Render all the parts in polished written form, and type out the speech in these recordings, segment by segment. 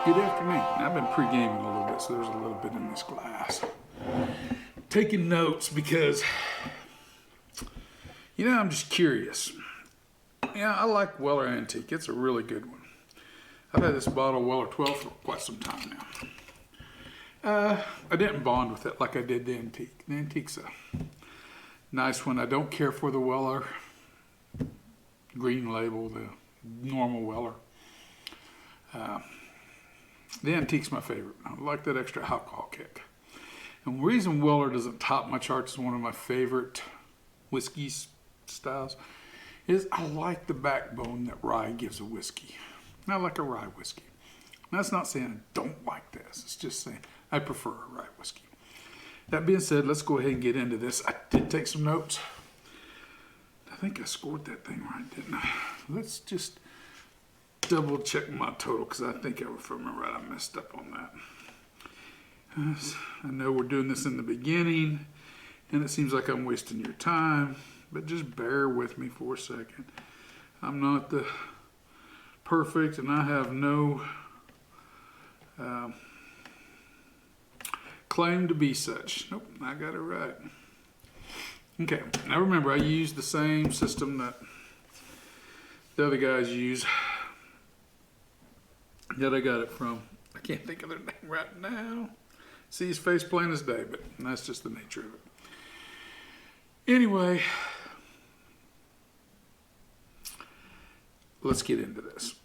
Good afternoon. I've been pre-gaming a little bit, so there's a little bit in this glass. Taking notes because, I'm just curious. Yeah, I like Weller Antique. It's a really good one. I've had this bottle of Weller 12 for quite some time now. I didn't bond with it like I did the Antique. The Antique's a nice one. I don't care for the Weller green label, the normal Weller. The Antique's my favorite. I like that extra alcohol kick. And the reason Weller doesn't top my charts as one of my favorite whiskey styles is I like the backbone that rye gives a whiskey. I like a rye whiskey. That's not saying I don't like this. It's just saying I prefer a rye whiskey. That being said, let's go ahead and get into this. I did take some notes. I think I scored that thing right, didn't I? Let's just double check my total because I think if I remember right, I messed up on that. I know we're doing this in the beginning and it seems like I'm wasting your time, but just bear with me for a second. I'm not the perfect and I have no claim to be such. Nope, I got it right. Okay, now remember I used the same system that the other guys use that I got it from. I can't think of their name right now. See his face plain as day, but that's just the nature of it. Anyway, let's get into this.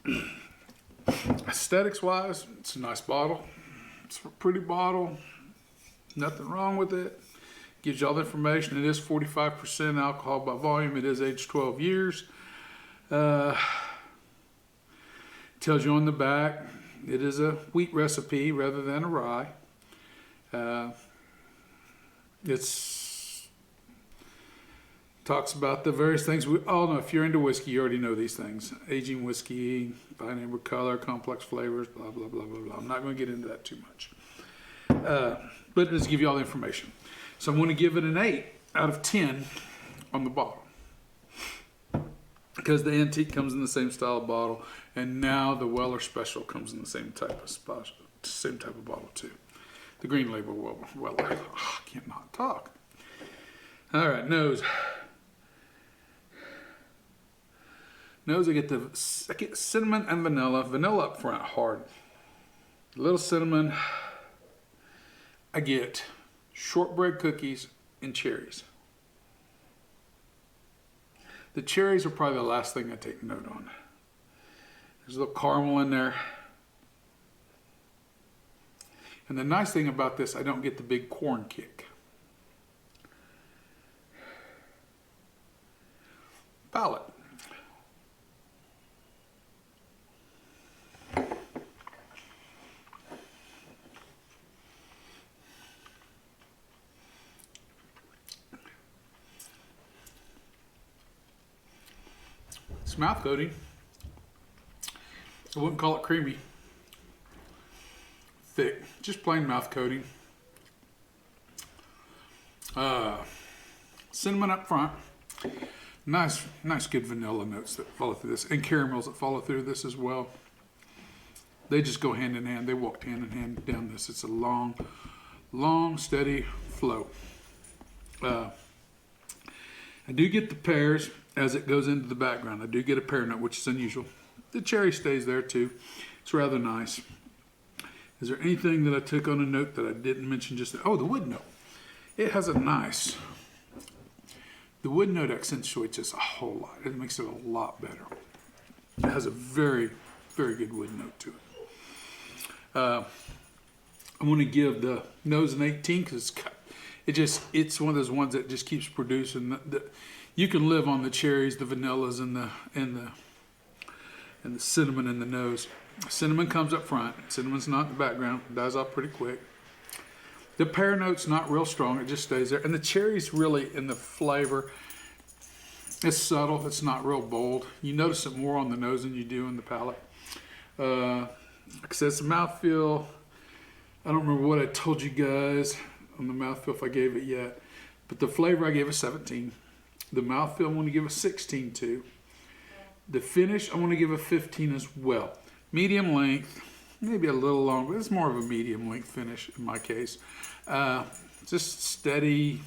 Aesthetics wise, it's a nice bottle. It's a pretty bottle. Nothing wrong with it. Gives you all the information. It is 45% alcohol by volume. It is aged 12 years. Tells you on the back it is a wheat recipe rather than a rye. It's talks about the various things we all know. If you're into whiskey, you already know these things: aging whiskey, fine amber color, complex flavors, blah blah blah blah blah. I'm not going to get into that too much, but it does give you all the information. So I'm going to give it an 8 out of 10 on the bottle, because the Antique comes in the same style of bottle, and now the Weller Special comes in the same type of bottle too. The green label Weller. Oh, I cannot talk. All right, nose. Nose, I get cinnamon and vanilla. Vanilla up front, hard. A little cinnamon. I get shortbread cookies and cherries. The cherries are probably the last thing I take note on. There's a little caramel in there. And the nice thing about this, I don't get the big corn kick. Palate. It's mouth coating. I wouldn't call it creamy. Thick, just plain mouth coating. Cinnamon up front. Nice good vanilla notes that follow through this, and caramels that follow through this as well. They just go hand in hand. They walk hand in hand down this. It's a long, steady flow. I do get the pears as it goes into the background. I do get a pear note, which is unusual. The cherry stays there too. It's rather nice. Is there anything that I took on a note that I didn't mention just now? Oh, the wood note. It has a nice, the wood note accentuates this a whole lot. It makes it a lot better. It has a very, very good wood note to it. I'm going to give the nose an 18 because it's one of those ones that just keeps producing. You can live on the cherries, the vanillas, and the cinnamon in the nose. Cinnamon comes up front. Cinnamon's not in the background. It dies off pretty quick. The pear note's not real strong. It just stays there. And the cherry's really in the flavor. It's subtle. It's not real bold. You notice it more on the nose than you do in the palate. Like I said, it's a mouthfeel. I don't remember what I told you guys on the mouthfeel if I gave it yet. But the flavor I gave a 17. The mouthfeel I'm going to give a 16 to. The finish I'm going to give a 15 as well. Medium length. maybe a little long, but it's more of a medium length finish in my case. Just steady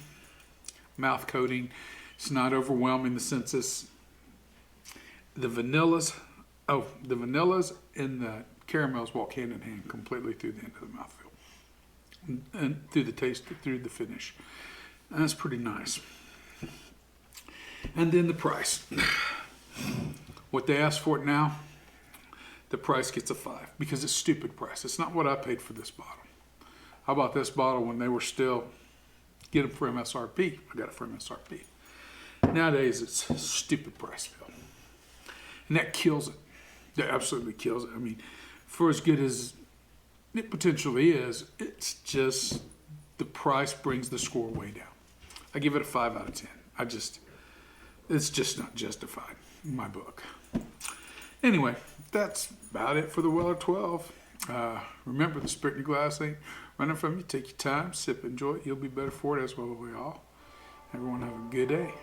mouth coating. It's not overwhelming the senses. The vanillas and the caramels walk hand in hand completely through the end of the mouthfeel and through the taste, through the finish. And that's pretty nice. And then the price. What they ask for it now, the price gets a 5 because it's stupid price. It's not what I paid for this bottle. I bought this bottle when they were still getting for MSRP. I got it for MSRP. Nowadays, it's a stupid price, Phil. And that kills it. That absolutely kills it. I mean, for as good as it potentially is, it's just the price brings the score way down. I give it a 5 out of 10. It's just not justified in my book. Anyway, that's about it for the Weller 12. Remember, the spirit in your glass ain't running from you. Take your time, sip, enjoy it. You'll be better for it, as well as we all. Everyone have a good day.